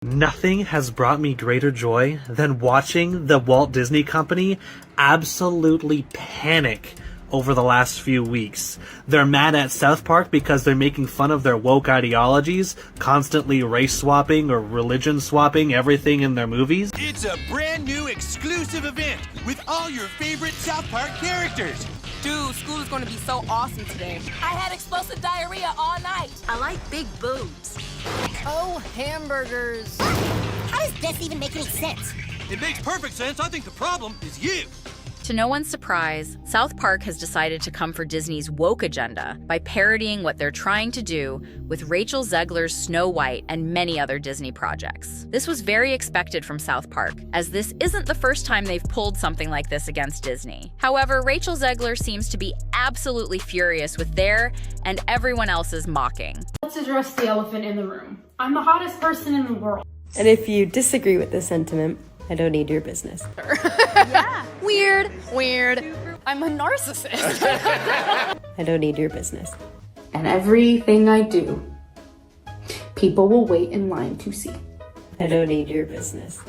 Nothing has brought me greater joy than watching the Walt Disney Company absolutely panic over the last few weeks. They're mad at South Park because they're making fun of their woke ideologies, constantly race swapping or religion swapping everything in their movies. It's a brand new exclusive event with all your favorite South Park characters. Dude, school is going to be so awesome today. I had explosive diarrhea all night. I like big boobs. Oh, hamburgers. How does this even make any sense? It makes perfect sense. I think the problem is you. To no one's surprise, South Park has decided to come for Disney's woke agenda by parodying what they're trying to do with Rachel Zegler's Snow White and many other Disney projects. This was very expected from South Park, as this isn't the first time they've pulled something like this against Disney. However, Rachel Zegler seems to be absolutely furious with their and everyone else's mocking. Let's address the elephant in the room. I'm the hottest person in the world. And if you disagree with this sentiment, I don't need your business. Yeah. Weird. I'm a narcissist. I don't need your business. And everything I do, people will wait in line to see. I don't need your business.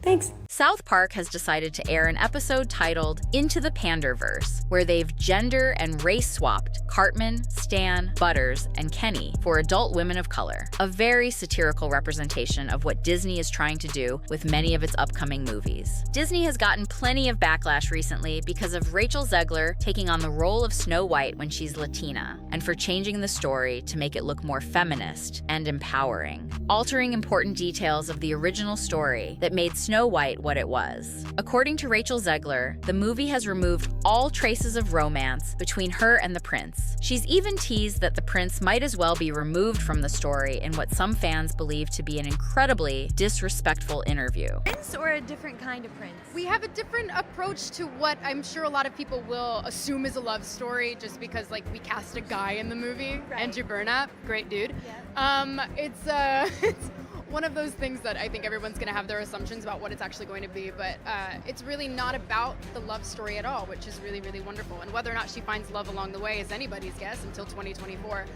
Thanks. South Park has decided to air an episode titled Into the Panderverse, where they've gender and race swapped Cartman, Stan, Butters, and Kenny for adult women of color. A very satirical representation of what Disney is trying to do with many of its upcoming movies. Disney has gotten plenty of backlash recently because of Rachel Zegler taking on the role of Snow White when she's Latina, and for changing the story to make it look more feminist and empowering, altering important details of the original story that made Snow White what it was. According to Rachel Zegler, the movie has removed all traces of romance between her and the prince. She's even teased that the prince might as well be removed from the story in what some fans believe to be an incredibly disrespectful interview. Prince or a different kind of prince? We have a different approach to what I'm sure a lot of people will assume is a love story just because like we cast a guy in the movie. Right. Andrew Burnap, great dude. Yeah. It's one of those things that I think everyone's going to have their assumptions about what it's actually going to be, but it's really not about the love story at all, which is really, really wonderful. And whether or not she finds love along the way is anybody's guess until 2024.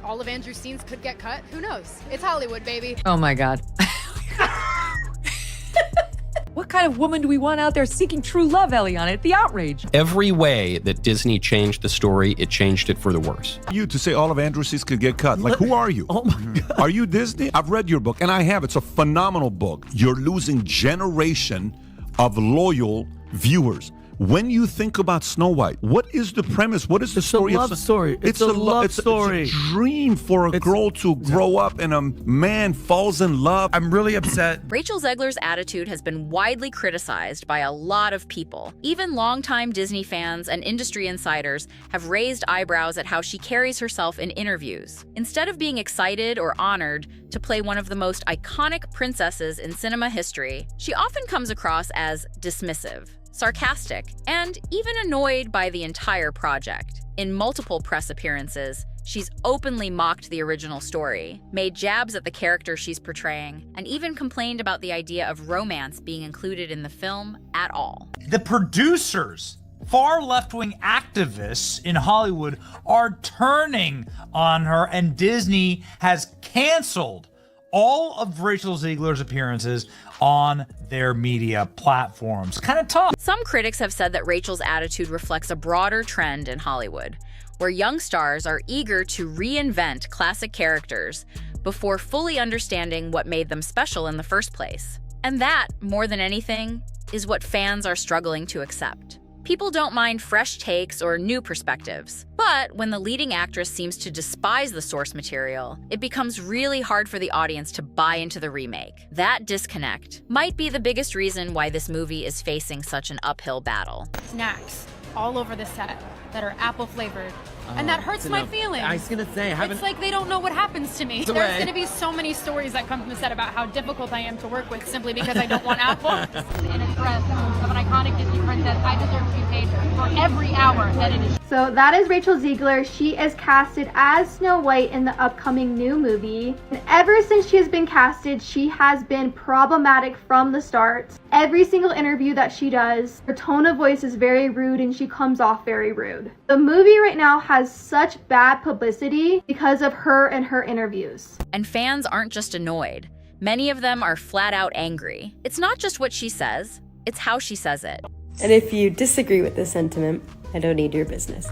All of Andrew's scenes could get cut. Who knows? It's Hollywood, baby. Oh my God. What kind of woman do we want out there seeking true love, Eliana? The outrage. Every way that Disney changed the story, it changed it for the worse. You to say all of Andrew's scenes could get cut. Like, who are you? Oh my God. Are you Disney? I've read your book, and I have. It's a phenomenal book. You're losing generation of loyal viewers. When you think about Snow White, what is the premise? What is the story? It's a love story. It's a love story. It's a dream for a girl to grow up and a man falls in love. I'm really upset. Rachel Zegler's attitude has been widely criticized by a lot of people. Even longtime Disney fans and industry insiders have raised eyebrows at how she carries herself in interviews. Instead of being excited or honored to play one of the most iconic princesses in cinema history, she often comes across as dismissive, sarcastic, and even annoyed by the entire project. In multiple press appearances, she's openly mocked the original story, made jabs at the character she's portraying, and even complained about the idea of romance being included in the film at all. The producers, far left-wing activists in Hollywood, are turning on her, and Disney has canceled all of Rachel Zegler's appearances on their media platforms. Kind of tough. Some critics have said that Rachel's attitude reflects a broader trend in Hollywood, where young stars are eager to reinvent classic characters before fully understanding what made them special in the first place. And that, more than anything, is what fans are struggling to accept. People don't mind fresh takes or new perspectives, but when the leading actress seems to despise the source material, it becomes really hard for the audience to buy into the remake. That disconnect might be the biggest reason why this movie is facing such an uphill battle. Snacks all over the set that are apple flavored. And that hurts my feelings. I was gonna say, It's like they don't know what happens to me. There's gonna be so many stories that come from the set about how difficult I am to work with simply because I don't want apples. In a dress of an iconic Disney princess, I deserve to be paid for every hour that it is. So that is Rachel Zegler. She is casted as Snow White in the upcoming new movie. And ever since she has been casted, she has been problematic from the start. Every single interview that she does, her tone of voice is very rude and she comes off very rude. attitude. The movie right now has such bad publicity because of her and her interviews. And fans aren't just annoyed. Many of them are flat out angry. It's not just what she says, it's how she says it. And if you disagree with this sentiment, I don't need your business.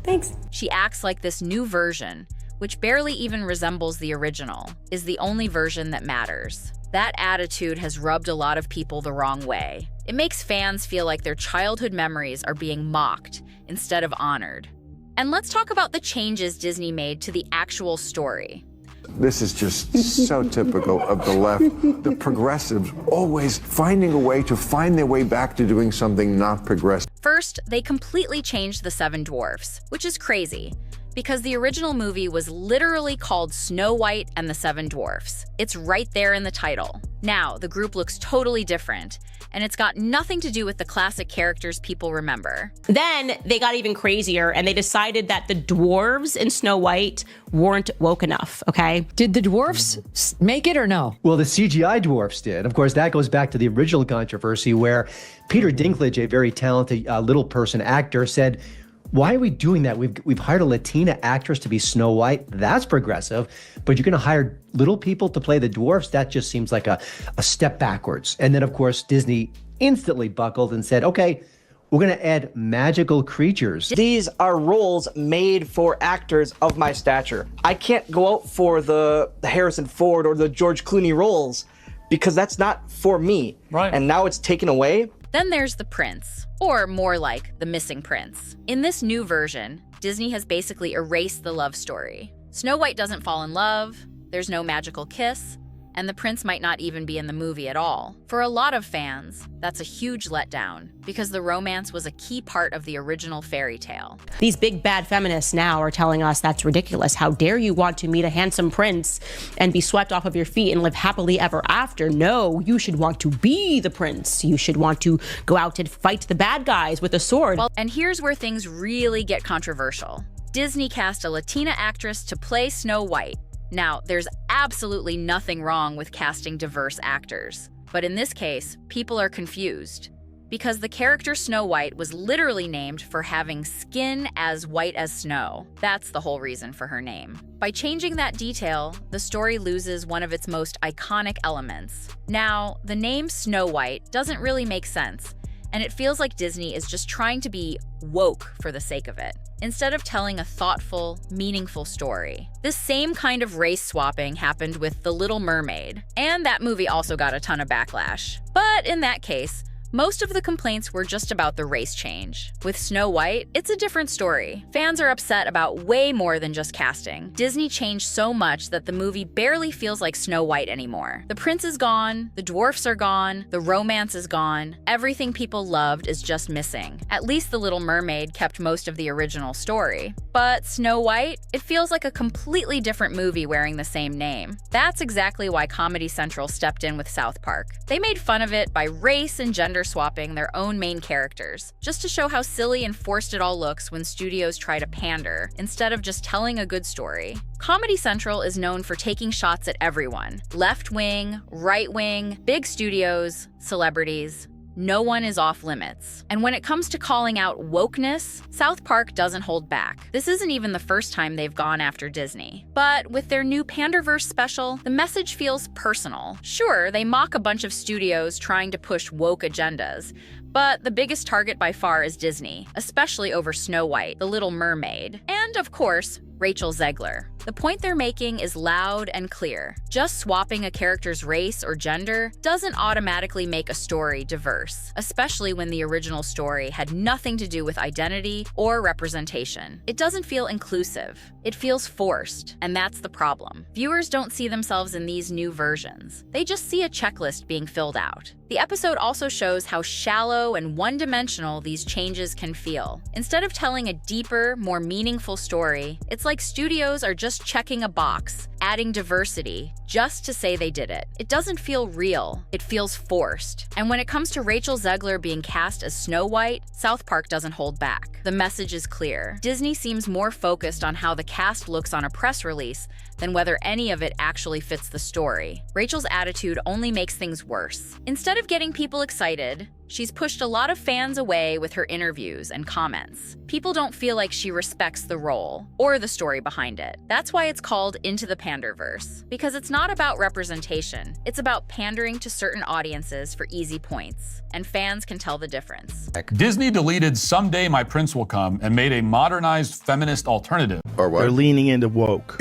Thanks. She acts like this new version, which barely even resembles the original, is the only version that matters. That attitude has rubbed a lot of people the wrong way. It makes fans feel like their childhood memories are being mocked instead of honored. And let's talk about the changes Disney made to the actual story. This is just so typical of the left. The progressives always finding a way to find their way back to doing something not progressive. First, they completely changed the seven dwarfs, which is crazy, because the original movie was literally called Snow White and the Seven Dwarfs. It's right there in the title. Now, the group looks totally different, and it's got nothing to do with the classic characters people remember. Then they got even crazier, and they decided that the dwarves in Snow White weren't woke enough, okay? Did the dwarfs make it or no? Well, the CGI dwarfs did. Of course, that goes back to the original controversy where Peter Dinklage, a very talented little person actor, said, why are we doing that? We've hired a Latina actress to be Snow White. That's progressive. But you're going to hire little people to play the dwarfs? That just seems like a step backwards. And then, of course, Disney instantly buckled and said, okay, we're going to add magical creatures. These are roles made for actors of my stature. I can't go out for the Harrison Ford or the George Clooney roles because that's not for me. Right. And now it's taken away. Then there's the prince, or more like the missing prince. In this new version, Disney has basically erased the love story. Snow White doesn't fall in love, there's no magical kiss, and the prince might not even be in the movie at all. For a lot of fans, that's a huge letdown, because the romance was a key part of the original fairy tale. These big bad feminists now are telling us that's ridiculous. How dare you want to meet a handsome prince and be swept off of your feet and live happily ever after? No, you should want to be the prince. You should want to go out and fight the bad guys with a sword. Well, and here's where things really get controversial. Disney cast a Latina actress to play Snow White. Now, there's absolutely nothing wrong with casting diverse actors, but in this case, people are confused because the character Snow White was literally named for having skin as white as snow. That's the whole reason for her name. By changing that detail, the story loses one of its most iconic elements. Now, the name Snow White doesn't really make sense, and it feels like Disney is just trying to be woke for the sake of it, instead of telling a thoughtful, meaningful story. This same kind of race swapping happened with The Little Mermaid, and that movie also got a ton of backlash. But in that case, most of the complaints were just about the race change. With Snow White, it's a different story. Fans are upset about way more than just casting. Disney changed so much that the movie barely feels like Snow White anymore. The prince is gone, the dwarfs are gone, the romance is gone, everything people loved is just missing. At least The Little Mermaid kept most of the original story. But Snow White, it feels like a completely different movie wearing the same name. That's exactly why Comedy Central stepped in with South Park. They made fun of it by race and gender swapping their own main characters, just to show how silly and forced it all looks when studios try to pander, instead of just telling a good story. Comedy Central is known for taking shots at everyone. Left wing, right wing, big studios, celebrities. No one is off limits. And when it comes to calling out wokeness, South Park doesn't hold back. This isn't even the first time they've gone after Disney. But with their new Panderverse special, the message feels personal. Sure, they mock a bunch of studios trying to push woke agendas, but the biggest target by far is Disney, especially over Snow White, The Little Mermaid, and of course, Rachel Zegler. The point they're making is loud and clear. Just swapping a character's race or gender doesn't automatically make a story diverse, especially when the original story had nothing to do with identity or representation. It doesn't feel inclusive. It feels forced, and that's the problem. Viewers don't see themselves in these new versions. They just see a checklist being filled out. The episode also shows how shallow and one-dimensional these changes can feel. Instead of telling a deeper, more meaningful story, it's like studios are just checking a box, adding diversity, just to say they did it. It doesn't feel real, it feels forced. And when it comes to Rachel Zegler being cast as Snow White, South Park doesn't hold back. The message is clear. Disney seems more focused on how the cast looks on a press release than whether any of it actually fits the story. Rachel's attitude only makes things worse. Instead of getting people excited, she's pushed a lot of fans away with her interviews and comments. People don't feel like she respects the role or the story behind it. That's why it's called Into the Panderverse, because it's not about representation. It's about pandering to certain audiences for easy points, and fans can tell the difference. Disney deleted Someday My Prince Will Come and made a modernized feminist alternative. Or what? They're leaning into woke.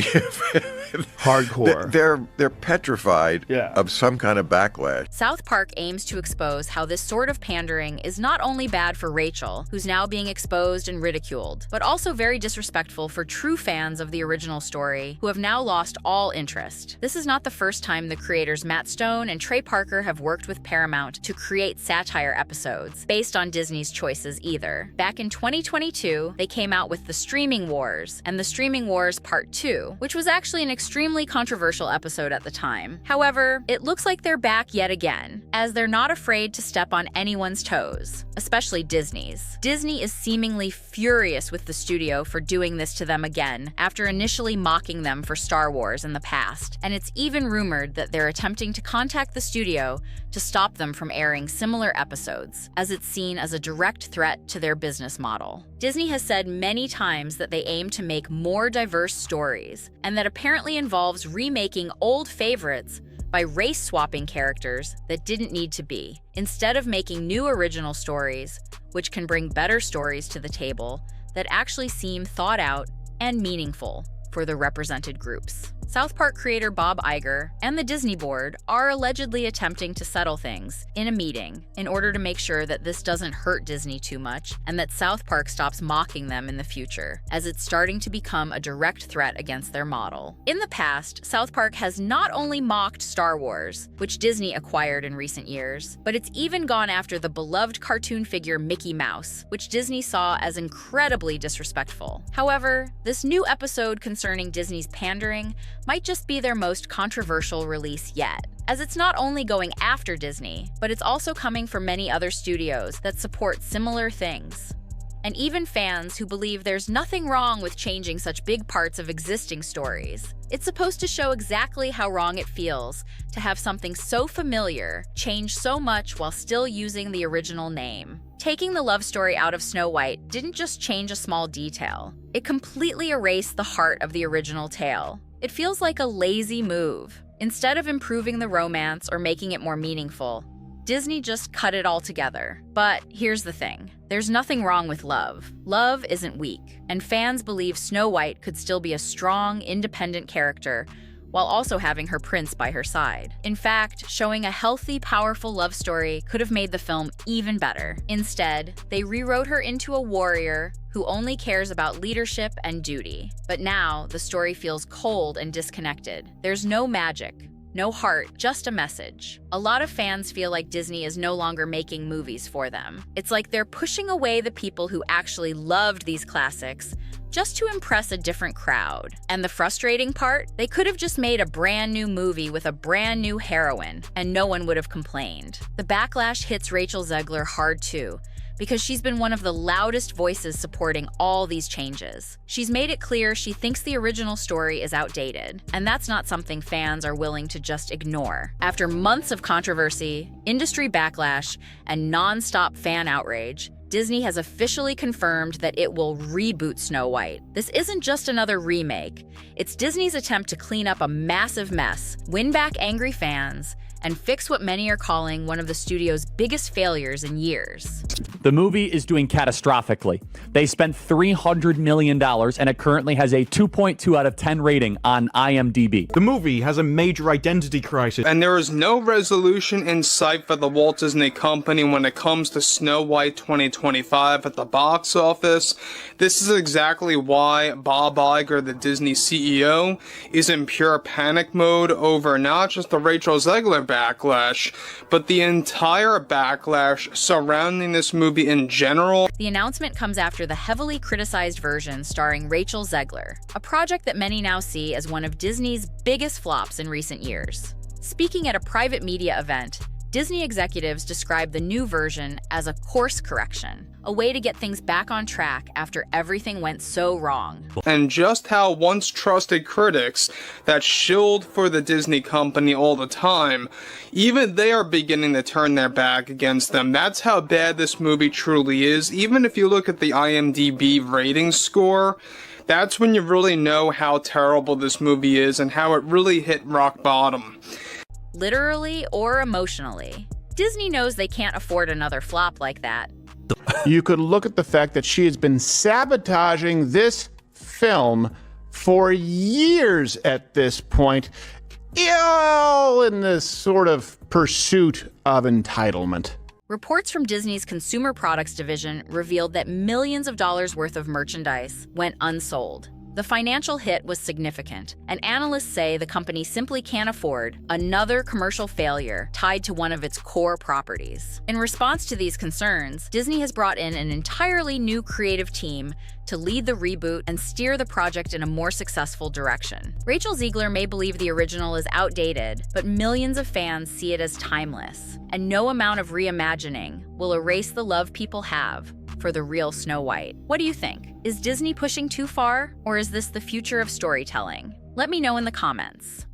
Hardcore. They're petrified of some kind of backlash. South Park aims to expose how this sort of pandering is not only bad for Rachel, who's now being exposed and ridiculed, but also very disrespectful for true fans of the original story who have now lost all interest. This is not the first time the creators Matt Stone and Trey Parker have worked with Paramount to create satire episodes based on Disney's choices either. Back in 2022, they came out with The Streaming Wars and The Streaming Wars Part 2, which was actually an extremely controversial episode at the time. However, it looks like they're back yet again, as they're not afraid to step on anyone's toes, especially Disney's. Disney is seemingly furious with the studio for doing this to them again, after initially mocking them for Star Wars in the past, and it's even rumored that they're attempting to contact the studio to stop them from airing similar episodes, as it's seen as a direct threat to their business model. Disney has said many times that they aim to make more diverse stories, and that apparently involves remaking old favorites by race-swapping characters that didn't need to be, instead of making new original stories, which can bring better stories to the table that actually seem thought out and meaningful for the represented groups. South Park creator Bob Iger and the Disney board are allegedly attempting to settle things in a meeting in order to make sure that this doesn't hurt Disney too much and that South Park stops mocking them in the future, as it's starting to become a direct threat against their model. In the past, South Park has not only mocked Star Wars, which Disney acquired in recent years, but it's even gone after the beloved cartoon figure Mickey Mouse, which Disney saw as incredibly disrespectful. However, this new episode concerning Disney's pandering might just be their most controversial release yet, as it's not only going after Disney, but it's also coming from many other studios that support similar things. And even fans who believe there's nothing wrong with changing such big parts of existing stories. It's supposed to show exactly how wrong it feels to have something so familiar change so much while still using the original name. Taking the love story out of Snow White didn't just change a small detail. It completely erased the heart of the original tale. It feels like a lazy move. Instead of improving the romance or making it more meaningful, Disney just cut it all together. But here's the thing. There's nothing wrong with love. Love isn't weak, and fans believe Snow White could still be a strong, independent character while also having her prince by her side. In fact, showing a healthy, powerful love story could have made the film even better. Instead, they rewrote her into a warrior who only cares about leadership and duty. But now, the story feels cold and disconnected. There's no magic, no heart, just a message. A lot of fans feel like Disney is no longer making movies for them. It's like they're pushing away the people who actually loved these classics just to impress a different crowd. And the frustrating part? They could have just made a brand new movie with a brand new heroine, and no one would have complained. The backlash hits Rachel Zegler hard too, because she's been one of the loudest voices supporting all these changes. She's made it clear she thinks the original story is outdated, and that's not something fans are willing to just ignore. After months of controversy, industry backlash, and non-stop fan outrage, Disney has officially confirmed that it will reboot Snow White. This isn't just another remake. It's Disney's attempt to clean up a massive mess, win back angry fans, and fix what many are calling one of the studio's biggest failures in years. The movie is doing catastrophically. They spent $300 million and it currently has a 2.2 out of 10 rating on IMDb. The movie has a major identity crisis. And there is no resolution in sight for the Walt Disney Company when it comes to Snow White 2025 at the box office. This is exactly why Bob Iger, the Disney CEO, is in pure panic mode over not just the Rachel Zegler backlash, but the entire backlash surrounding this movie in general. The announcement comes after the heavily criticized version starring Rachel Zegler, a project that many now see as one of Disney's biggest flops in recent years. Speaking at a private media event, Disney executives described the new version as a course correction, a way to get things back on track after everything went so wrong. And just how once trusted critics that shilled for the Disney company all the time, even they are beginning to turn their back against them. That's how bad this movie truly is. Even if you look at the IMDb rating score, that's when you really know how terrible this movie is and how it really hit rock bottom. Literally or emotionally. Disney knows they can't afford another flop like that. You could look at the fact that she has been sabotaging this film for years at this point, all in this sort of pursuit of entitlement. Reports from Disney's consumer products division revealed that millions of dollars worth of merchandise went unsold. The financial hit was significant, and analysts say the company simply can't afford another commercial failure tied to one of its core properties. In response to these concerns, Disney has brought in an entirely new creative team to lead the reboot and steer the project in a more successful direction. Rachel Zegler may believe the original is outdated, but millions of fans see it as timeless, and no amount of reimagining will erase the love people have for the real Snow White. What do you think? Is Disney pushing too far, or is this the future of storytelling? Let me know in the comments.